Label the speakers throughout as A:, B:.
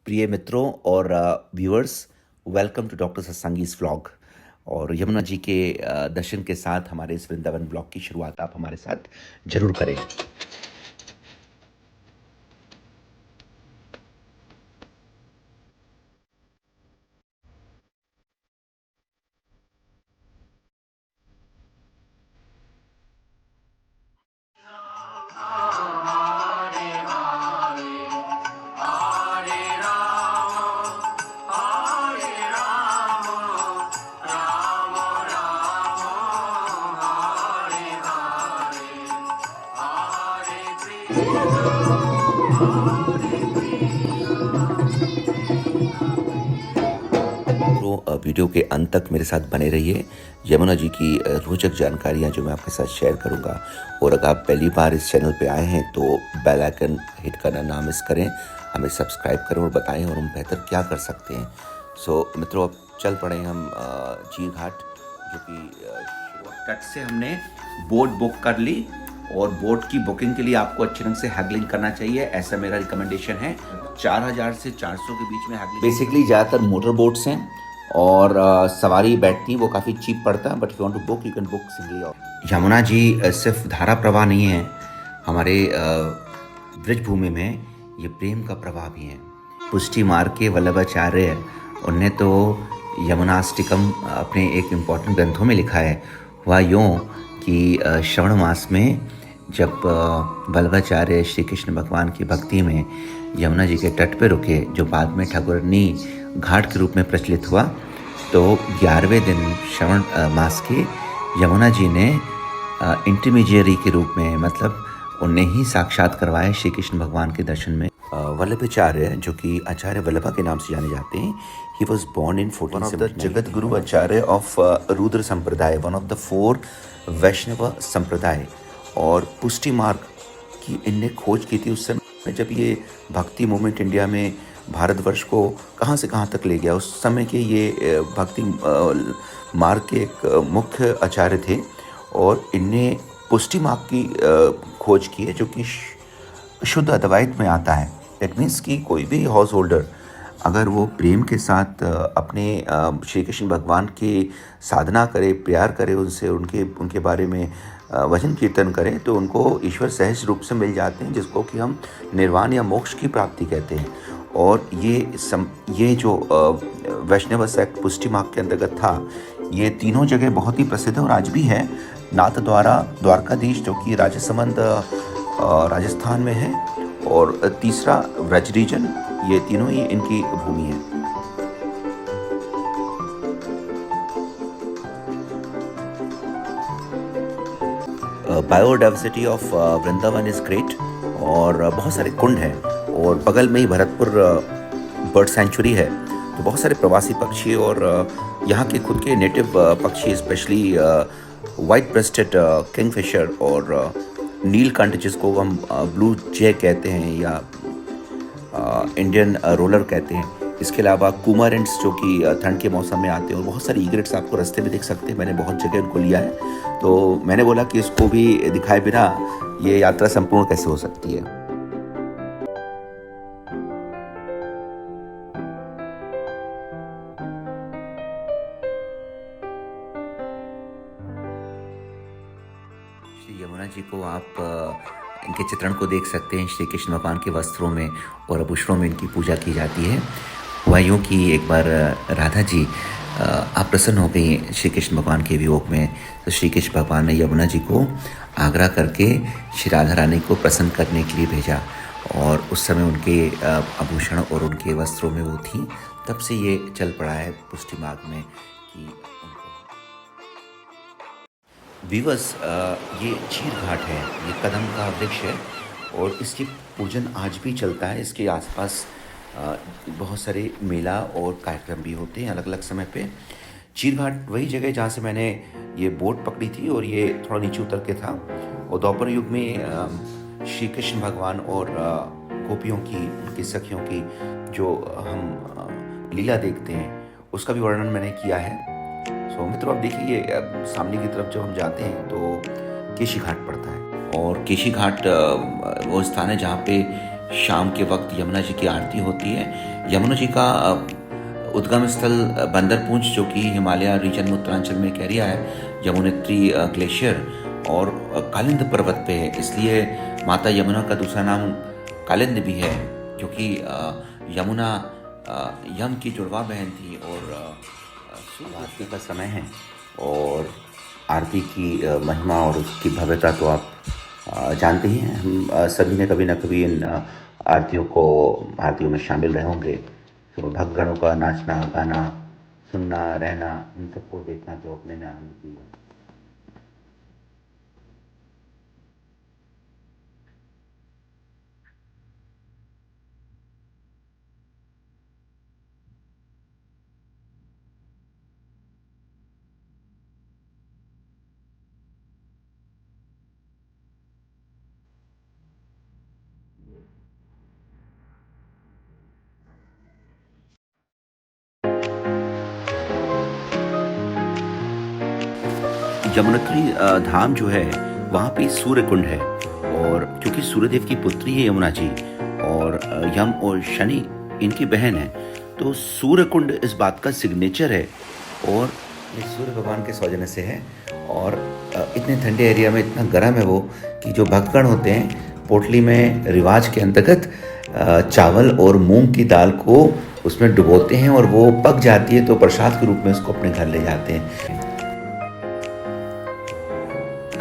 A: प्रिय मित्रों और viewers, welcome to doctor Satsangi's vlog. और यमुना जी के दर्शन के साथ हमारे इस वृंदावन ब्लॉग की शुरुआत आप हमारे साथ जरूर करें। तो वीडियो के अंत तक मेरे साथ बने रहिए। यमुना जी की रोचक जानकारियाँ जो मैं आपके साथ शेयर करूँगा। और अगर आप पहली बार इस चैनल पे आए हैं तो बेल आइकन हिट करना ना मिस करें, हमें सब्सक्राइब करें और बताएं और हम बेहतर क्या कर सकते हैं। सो मित्रों, अब चल पड़े हम चीर घाट, जो कि तट से हमने बोट बुक कर ली। और बोट की बुकिंग के लिए आपको अच्छे ढंग से हैगलिंग करना चाहिए, ऐसा मेरा रिकमेंडेशन है। 4000 से 400 के बीच में हैगलिंग। बेसिकली ज़्यादातर मोटर बोट्स हैं और सवारी बैठती है, वो काफ़ी चीप पड़ता है। But you want to book, you can book singly. Yamuna ji सिर्फ धारा प्रवाह नहीं है, हमारे ब्रज भूमि में ये प्रेम का प्रवाह भी है। पुष्टि मार्ग के वल्लभाचार्य, उनने तो यमुनाष्टकम अपने एक इम्पॉर्टेंट ग्रंथों में लिखा है। वह यूँ कि श्रवण मास में जब वल्लभाचार्य श्री कृष्ण भगवान की भक्ति में यमुना जी के तट पर रुके, जो बाद में ठाकुरनी घाट के रूप में प्रचलित हुआ, तो 11वें दिन श्रवण मास के यमुना जी ने इंटरमीडियरी के रूप में, मतलब उन्हें ही साक्षात करवाया श्री कृष्ण भगवान के दर्शन में। वल्लभाचार्य, जो कि आचार्य वल्लभा के नाम से जाने जाते हैं, he was born in 1479. Jagat Guru Acharya of Rudra संप्रदाय, वन ऑफ द 4 वैष्णव संप्रदाय। और पुष्टि मार्ग की इनने खोज की थी उस समय जब ये भक्ति मूवमेंट इंडिया में भारतवर्ष को कहाँ से कहाँ तक ले गया। उस समय के ये भक्ति मार्ग के एक मुख्य आचार्य थे और इनने पुष्टि मार्ग की खोज की है, जो कि शुद्ध अद्वैत में आता है। दैट मीन्स कि कोई भी हाउस होल्डर अगर वो प्रेम के साथ अपने श्री कृष्ण भगवान की साधना करे, प्यार करे उनसे, उनके बारे में वचन कीर्तन करें, तो उनको ईश्वर सहज रूप से मिल जाते हैं, जिसको कि हम निर्वाण या मोक्ष की प्राप्ति कहते हैं। और ये जो वैष्णव सेक्ट पुष्टि मार्ग के अंतर्गत था, ये तीनों जगह बहुत ही प्रसिद्ध है और आज भी है। नाथ द्वारा द्वारकाधीश, जो कि राजसमंद राजस्थान में है, और तीसरा व्रज रीजन, ये तीनों ही इनकी भूमि है। Biodiversity of Vrindavan is great, और बहुत सारे कुंड हैं, और बगल में ही भरतपुर बर्ड सेंचुरी है। तो बहुत सारे प्रवासी पक्षी और यहाँ के खुद के नेटिव पक्षी, स्पेशली वाइट ब्रेस्टेड किंगफिशर और नीलकंठ, जिसको हम ब्लू जे कहते हैं या इंडियन रोलर कहते हैं। इसके अलावा कुमारेंट्स, जो कि ठंड के मौसम में आते हैं, और बहुत सारे ईग्रेट्स आपको रास्ते में दिख सकते हैं। मैंने बहुत जगह उनको लिया है, तो मैंने बोला कि इसको भी दिखाए बिना ये यात्रा संपूर्ण कैसे हो सकती है। श्री यमुना जी को आप इनके चित्रण को देख सकते हैं। श्री कृष्ण भगवान के वस्त्रों में और आभूषणों में इनकी पूजा की जाती है। वह यूँ कि एक बार राधा जी अप्रसन्न हो गई श्री कृष्ण भगवान के वियोग में, तो श्री कृष्ण भगवान ने यमुना जी को आग्रह करके श्री राधा रानी को प्रसन्न करने के लिए भेजा। और उस समय उनके आभूषण और उनके वस्त्रों में वो थी। तब से ये चल पड़ा है पुष्टि मार्ग में कि विवस ये चीर घाट है, ये कदम का वृक्ष है, और इसकी पूजन आज भी चलता है। इसके आसपास बहुत सारे मेला और कार्यक्रम भी होते हैं अलग अलग समय पे। चीर घाट वही जगह जहाँ से मैंने ये बोट पकड़ी थी, और ये थोड़ा नीचे उतर के था। और द्वापर युग में श्री कृष्ण भगवान और गोपियों की, उनकी सखियों की जो हम लीला देखते हैं, उसका भी वर्णन मैंने किया है। सो मित्रों, अब देखिए सामने की तरफ जब हम जाते हैं तो केशी घाट पड़ता है। और केशी घाट वो स्थान है जहाँ पे शाम के वक्त यमुना जी की आरती होती है। यमुना जी का उद्गम स्थल बंदरपूंछ, जो कि हिमालय रीजन में उत्तरांचल में एक एरिया है, यमुनेत्री ग्लेशियर और कालिंद पर्वत पे है। इसलिए माता यमुना का दूसरा नाम कालिंद भी है, क्योंकि यमुना यम की जुड़वा बहन थी। और आरती का समय है और आरती की महिमा और उसकी भव्यता तो आप जानते ही हैं। हम सभी ने कभी ना कभी इन आरतियों में शामिल रहे होंगे। तो भक्तगणों का नाचना, गाना, सुनना, रहना, इन सबको देखना तो अपने में आनंद की है। यमुनोत्री धाम जो है, वहाँ पे सूर्य कुंड है। और क्योंकि सूर्यदेव की पुत्री है यमुना जी, और यम और शनि इनकी बहन है, तो सूर्य कुंड इस बात का सिग्नेचर है। और ये सूर्य भगवान के सौजन्य से है। और इतने ठंडे एरिया में इतना गर्म है वो, कि जो भक्तगण होते हैं, पोटली में रिवाज के अंतर्गत चावल और मूंग की दाल को उसमें डुबोते हैं, और वो पक जाती है तो प्रसाद के रूप में उसको अपने घर ले जाते हैं।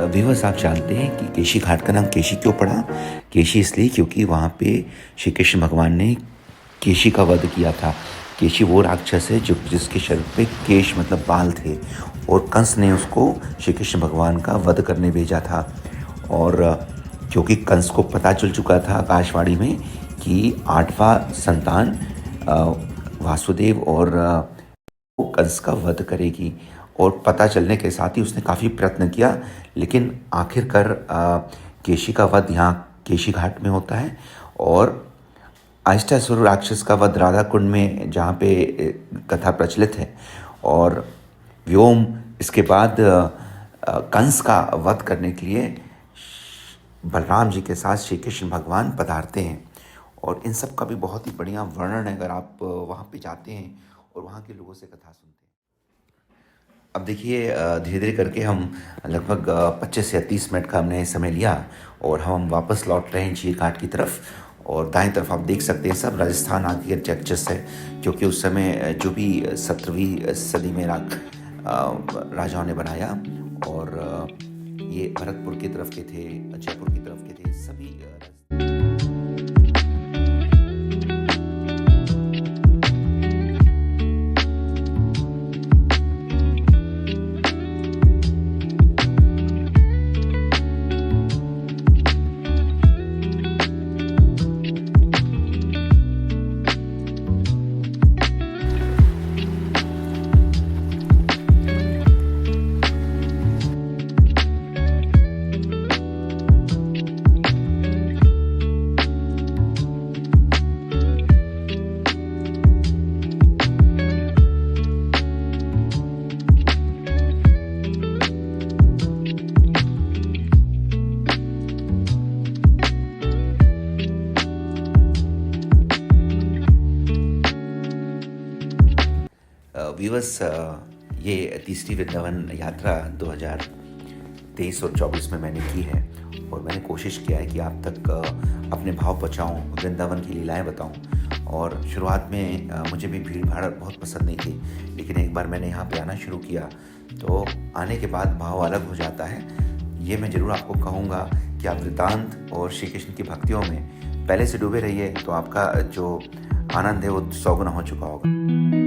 A: व्यूअर्स, आप जानते हैं कि केशी घाट का नाम केशी क्यों पड़ा? केशी इसलिए क्योंकि वहाँ पे श्री कृष्ण भगवान ने केशी का वध किया था। केशी वो राक्षस है जिसके शरीर पे केश मतलब बाल थे, और कंस ने उसको श्री कृष्ण भगवान का वध करने भेजा था। और क्योंकि कंस को पता चल चुका था आकाशवाणी में कि 8वां संतान वासुदेव और वो कंस का वध करेगी, और पता चलने के साथ ही उसने काफ़ी प्रयत्न किया, लेकिन आखिरकार केशी का वध यहाँ केशी घाट में होता है। और अष्टासुर राक्षस का वध राधा कुंड में, जहाँ पे कथा प्रचलित है। और व्योम इसके बाद कंस का वध करने के लिए बलराम जी के साथ श्री कृष्ण भगवान पधारते हैं। और इन सब का भी बहुत ही बढ़िया वर्णन है अगर आप वहाँ पे जाते हैं और वहाँ के लोगों से कथा सुनते हैं। अब देखिए, धीरे धीरे करके हम लगभग 25 या 30 मिनट का हमने समय लिया, और हम वापस लौट रहे हैं झील घाट की तरफ। और दाएं तरफ आप देख सकते हैं सब राजस्थान आर्किटेक्चर्स है, क्योंकि उस समय जो भी 17वीं सदी में राजाओं ने बनाया। और ये भरतपुर की तरफ के थे, जयपुर की तरफ के थे, सभी व्यूअर्स, ये तीसरी वृंदावन यात्रा 2023 और 24 में मैंने की है। और मैंने कोशिश किया है कि आप तक अपने भाव पहुँचाऊँ, वृंदावन की लीलाएं बताऊँ। और शुरुआत में मुझे भी भीड़ भाड़ बहुत पसंद नहीं थी, लेकिन एक बार मैंने यहाँ पे आना शुरू किया तो आने के बाद भाव अलग हो जाता है। ये मैं ज़रूर आपको कहूँगा कि आप वृत्तांत और श्री कृष्ण की भक्तियों में पहले से डूबे रहिए, तो आपका जो आनंद है वो 100 गुना हो चुका होगा।